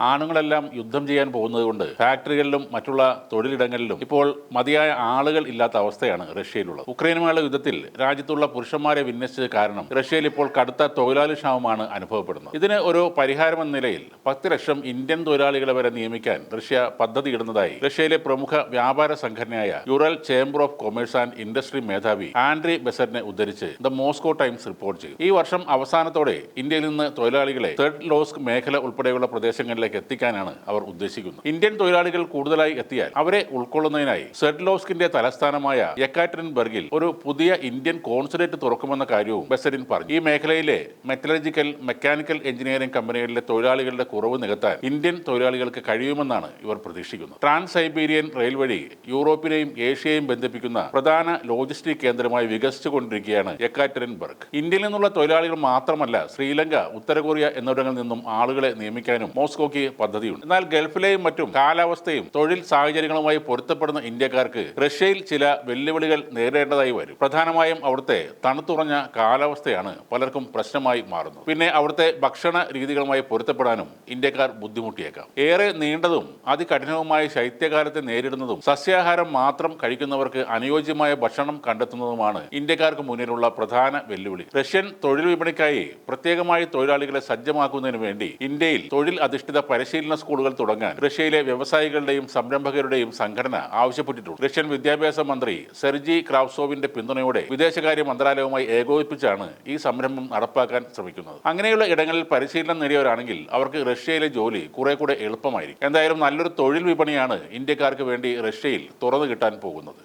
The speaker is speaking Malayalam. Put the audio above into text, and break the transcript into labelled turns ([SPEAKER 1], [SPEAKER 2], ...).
[SPEAKER 1] ആണുങ്ങളെല്ലാം യുദ്ധം ചെയ്യാൻ പോകുന്നതുകൊണ്ട് ഫാക്ടറികളിലും മറ്റുള്ള തൊഴിലിടങ്ങളിലും ഇപ്പോൾ മതിയായ ആളുകൾ ഇല്ലാത്ത അവസ്ഥയാണ് റഷ്യയിലുള്ളത്. ഉക്രൈനുമായുള്ള യുദ്ധത്തിൽ രാജ്യത്തുള്ള പുരുഷന്മാരെ വിന്യസിച്ചത് കാരണം റഷ്യയിൽ ഇപ്പോൾ കടുത്ത തൊഴിലാളി ക്ഷാമമാണ് അനുഭവപ്പെടുന്നത്. ഇതിന് ഒരു പരിഹാരമെന്ന നിലയിൽ 10 ലക്ഷം ഇന്ത്യൻ തൊഴിലാളികളെ വരെ നിയമിക്കാൻ റഷ്യ പദ്ധതിയിടുന്നതായി റഷ്യയിലെ പ്രമുഖ വ്യാപാര സംഘടനയായ Ural chamber of commerce and industry മേധാവി ആൻഡ്രി ബെസറിനെ ഉദ്ധരിച്ച് ദ മോസ്കോ ടൈംസ് റിപ്പോർട്ട് ചെയ്തു. ഈ വർഷം അവസാനത്തോടെ ഇന്ത്യയിൽ നിന്ന് തൊഴിലാളികളെ സെവെർഡോനെസ്ക് മേഖല ഉൾപ്പെടെയുള്ള പ്രദേശങ്ങളിലേക്ക് എത്തിക്കാനാണ് അവർ ഉദ്ദേശിക്കുന്നത്. ഇന്ത്യൻ തൊഴിലാളികൾ കൂടുതലായി എത്തിയാൽ അവരെ ഉൾക്കൊള്ളുന്നതിനായി സെവെർഡോനെസ്കിന്റെ തലസ്ഥാനമായ യെക്കാറ്ററിൻബർഗിൽ ഒരു പുതിയ ഇന്ത്യൻ കോൺസുലേറ്റ് തുറക്കുമെന്ന കാര്യവും ബെസറിൻ പറഞ്ഞു. ഈ മേഖലയിലെ മെറ്റലർജിക്കൽ, മെക്കാനിക്കൽ എഞ്ചിനീയറിംഗ് കമ്പനികളിലെ തൊഴിലാളികളുടെ കുറവ് നികത്താൻ ഇന്ത്യൻ തൊഴിലാളികൾക്ക് കഴിയുമെന്നാണ് ഇവർ പ്രതീക്ഷിക്കുന്നത്. ട്രാൻസ് സൈബീരിയൻ റെയിൽ വഴി യൂറോപ്പിനെയും ഏഷ്യയെയും ബന്ധിപ്പിക്കുന്ന പ്രധാന ലോജിസ്റ്റിക് കേന്ദ്രമായി വികസിച്ചുകൊണ്ടിരിക്കുകയാണ് യെക്കാറ്ററിൻബർഗ്. ഇന്ത്യയിൽ നിന്നുള്ള തൊഴിലാളികൾ മാത്രമല്ല, ശ്രീലങ്ക, ഉത്തര കൊറിയ എന്നിവിടങ്ങളിൽ നിന്നും ആളുകളെ നിയമിക്കാനും മോസ്കോയ്ക്ക് പദ്ധതിയുണ്ട്. എന്നാൽ ഗൾഫിലെയും മറ്റും കാലാവസ്ഥയും തൊഴിൽ സാഹചര്യങ്ങളുമായി പൊരുത്തപ്പെടുന്ന ഇന്ത്യക്കാർക്ക് റഷ്യയിൽ ചില വെല്ലുവിളികൾ നേരിടേണ്ടതായി വരും. പ്രധാനമായും അവിടുത്തെ തണുത്തുറഞ്ഞ കാലാവസ്ഥയാണ് പലർക്കും പ്രശ്നമായി മാറുന്നത്. പിന്നെ അവിടുത്തെ ഭക്ഷണ രീതികളുമായി പൊരുത്തപ്പെടാനും ഇന്ത്യക്കാർ ബുദ്ധിമുട്ടിയേക്കാം. ഏറെ നീണ്ടതും അതികഠിനവുമായ ശൈത്യകാലത്തെ നേരിടുന്നതും സസ്യാഹാരം മാത്രം കഴിക്കുന്നവർക്ക് അനുയോജ്യമായ ഭക്ഷണം കണ്ടെത്തുന്നതുമാണ് ഇന്ത്യക്കാർക്ക് മുന്നിലുള്ള പ്രധാന വെല്ലുവിളി. റഷ്യൻ തൊഴിൽ വിപണിക്കായി പ്രത്യേകമായി തൊഴിലാളികളെ സജ്ജമാക്കുന്നതിന് വേണ്ടി ഇന്ത്യയിൽ തൊഴിൽ അധിഷ്ഠിത പരിശീലന സ്കൂളുകൾ തുടങ്ങാൻ റഷ്യയിലെ വ്യവസായികളുടെയും സംരംഭകരുടെയും സംഘടന ആവശ്യപ്പെട്ടിട്ടുണ്ട്. റഷ്യൻ വിദ്യാഭ്യാസ മന്ത്രി സെർജി ക്രാവ്സോവിന്റെ പിന്തുണയോടെ വിദേശകാര്യ മന്ത്രാലയവുമായി ഏകോപിപ്പിച്ചാണ് ഈ സംരംഭം നടപ്പാക്കാൻ ശ്രമിക്കുന്നത്. അങ്ങനെയുള്ള ഇടങ്ങളിൽ പരിശീലനം നേടിയവരാണെങ്കിൽ അവർക്ക് റഷ്യയിലെ ജോലി കുറെ കൂടെ എളുപ്പമായിരിക്കും. എന്തായാലും നല്ലൊരു തൊഴിൽ വിപണിയാണ് ഇന്ത്യക്കാർക്ക് വേണ്ടി റഷ്യയിൽ തുറന്നു കിട്ടാൻ പോകുന്നത്.